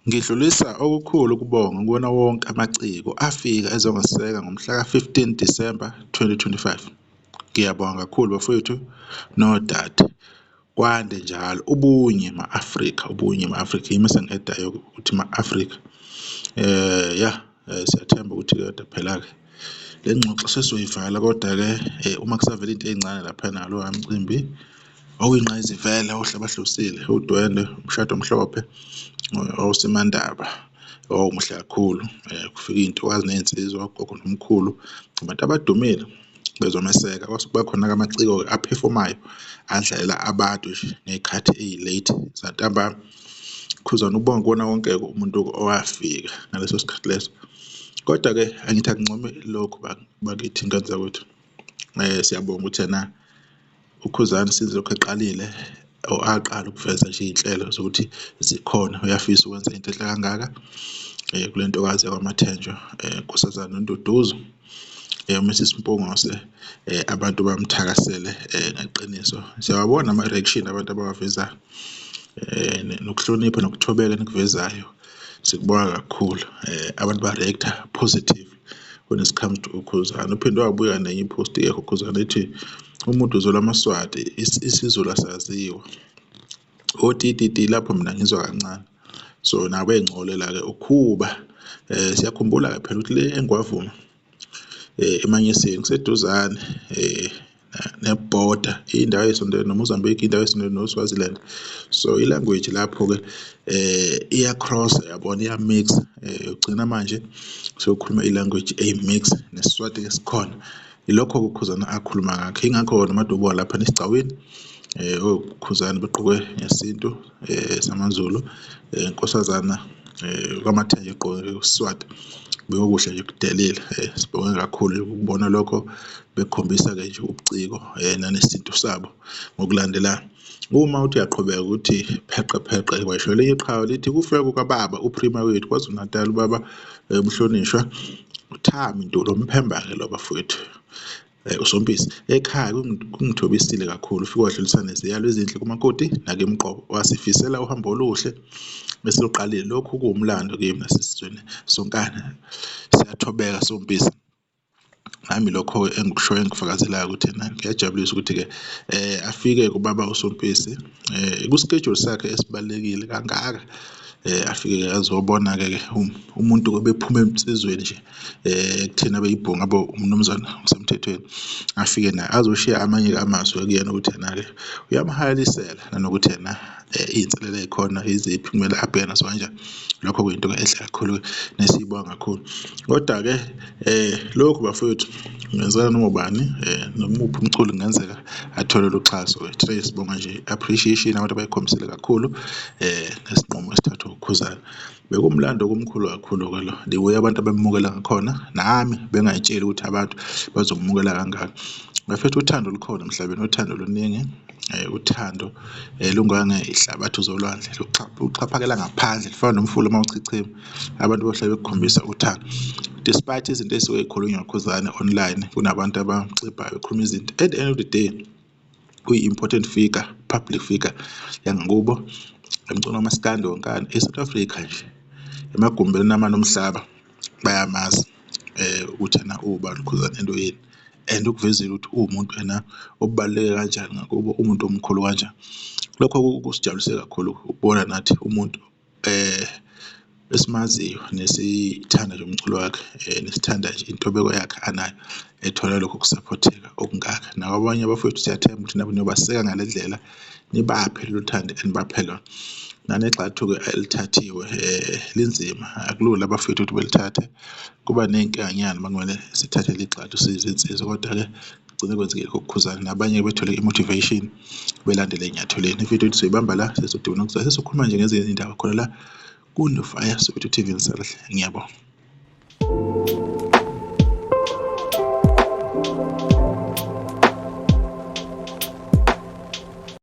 Ngidlulisa okukhulu ukubonga kuwona wonke amaciko afika ezongaseka ngomhla ka-15 Disemba 2025. Ngiyabonga kakhulu bafowethu nodade. Kwande njalo ubunye ma-Afrika, ubunye ma-Afrika, yimi esengihedayo ukuthi ma-Afrika. Siyathemba ukuthi kodwa phela-ke le ngxoxo sesizoyivala, kodwa-ke uma kusavela into ey'ncane lapha nalo mcimbi okuyingqayizivele, ohlabahlosile, udwendwe, umshado omhlophe, osimandaba, muhle kakhulu. Kufika iy'ntokazi ney'nsizwa, ogogo nomkhulu, abantu abadumile bezomeseka. Kwase kuba khona-ke amaciko-ke aphefomayo adlalela abantu nje ngey'khathi eyi-late zantambama. Khuzama ukubonga kuwona wonke-ke umuntu owafika ngaleso sikhathi leso. Kodwa-ke angithi akuncome lokhu bakithi ngani zakwethu. Siyabonga ukuthi ena uKhuzani since lokhu eqalile aqala ukuveza nje iy'nhlelo zokuthi zikhona, uyafisa ukwenza into enhle kangaka kule ntokazi yakwaMathenjwa, Nkosazana uNduduzo. uMrs Mpungose, abantu bamthakasele ngeqiniso. Siyawabona ama-reaction abantu abawavezayo, nokuhlonipha nokuthobeka enikuvezayo, sikubonga kakhulu. Abantu ba-reactor positive when it comes to uKhuzani. Uphinde wabuya nenye ipost-ke uKhuzani ethi umuntu uzola amaswati isiZulu asaziwa, otititi lapho mina ngizwa kancane. So nawe engcolela-ke ukhuba. Siyakhumbula-ke phela ukuthi le eNgwavuma eManyiseni kuseduzane nebhoda, indawo ey'sondele noMozambique, indawo ey'sondele noSwaziland. So i-language lapho-ke iya-cross, yabona, iya-mix. Ugcina manje sokhuluma i-language eyi-mix neSiswati esikhona. Ilokho-ke uKhuzani akhuluma ngakho. Ingakho namadobuka lapha esigcawini oKhuzani begqoke ngesintu samaZulu, Nkosazana kwaMathenjwa egqoke iSiswati. Bekukuhle nje kudelile. Sibonge kakhulu ukubona lokho, bekhombisa-ke nje ubuciko nanesintu sabo ngokulandelana. Uma uthi uyaqhubeka ukuthi pheqe pheqe, kwasho elinye iqhawe lithi kufika kukababa uPrima wethu KwaZulu Natal, ubaba umhlonishwa uThami Ntuli Mphemba-ke lo bafowethu. uSompisi ekhaya kungithobisile kakhulu, ufike wadlulisa neziyalo ezinhle kumakoti nakemqobo, wasifisela uhambo oluhle besiluqalile. Lokhu kuwumlando kimi nasesizweni sonkana. Siyathobeka Sompisi. Nami lokho engikushoyo engikufakazelayo ukuthi ngiyajabulisa ukuthi-ke afike kubaba uSompisi kuschedule sakhe esibalulekile kangaka. Afike azobona-ke umuntu bephuma emsizweni nje kuthina beyibhunga umnumzana usemthethweni. Afike naye azoshiya amanye amasu kuyena ukuthi yena-ke uyamhayalisela, nanokuthi yena iy'nselelo ey'khona iziphi kumele abhekane nazo kanjani. Lokho kuyinto enhle kakhulu nesiyibonga kakhulu. Kodwa-ke lokhu bafowethu kungenzeka noma ubani, nomuphi umculi kungenzeka athole uxhaso. Thina sibonga nje appreciation abantu abayikhombisile kakhulu ngesinqumo esithathwa uKhuzani. Bekumlando omkhulu kakhulu-ke lo, the way abantu abemukela ngakhona, nami bengayitsheli ukuthi abantu bazomukela kangaka. Bafethu uthando lukhona emhlabeni, uthando luningi. Uthando lungangehlabathi zolwandle, luxhaphakela ngaphandle, lufana nomfula mawuchichima. Abantu bahlale bekukhombisa uthando despite izinto ezisuke y'khulunywa uKhuzani online. Kunabantu abamxebayo bekhuluma izinto. At the end of the day kuyi-important figure, public figure yangakubo, emculo wamaskandi wonkana eSouth Africa nje, emagumbini amanye omhlaba bayamazi ukuthi yena ubani uKhuzani into yini, and ukuvezile ukuthi uwumuntu yena obaluleke kanjani ngakubo, umuntu omkhulu kanjani. Lokho kusijabulise kakhulu ukubona nathi umuntu esimaziyo nesithanda nje umculo wakhe, nesithanda nje intobeko yakhe anayo, ethola lokho kusaphotheka okungaka. Nakwabanye abafowethu siyathemba ukuthi nabo niyobaseka ngale ndlela, nibaphe lolu thando enibaphe lona. Nanexathu-ke elithathiwe linzima, akulula abafowethu ukuthi belithathe. Kuba ney'nkinganyana makumele sithathe ligxathu siyizinsizwa, kodwa-ke kugcine kwenzekile kuKhuzani. Nabanye bethole i-motivation belandele ey'nyathelweni. Ividiyo yethu sizoyibamba la, sesizodibana nokuzayo, sesizokhuluma nje ngezinye iy'ndaba khona la kuNofaya Soweto TV. Ngiyabonga.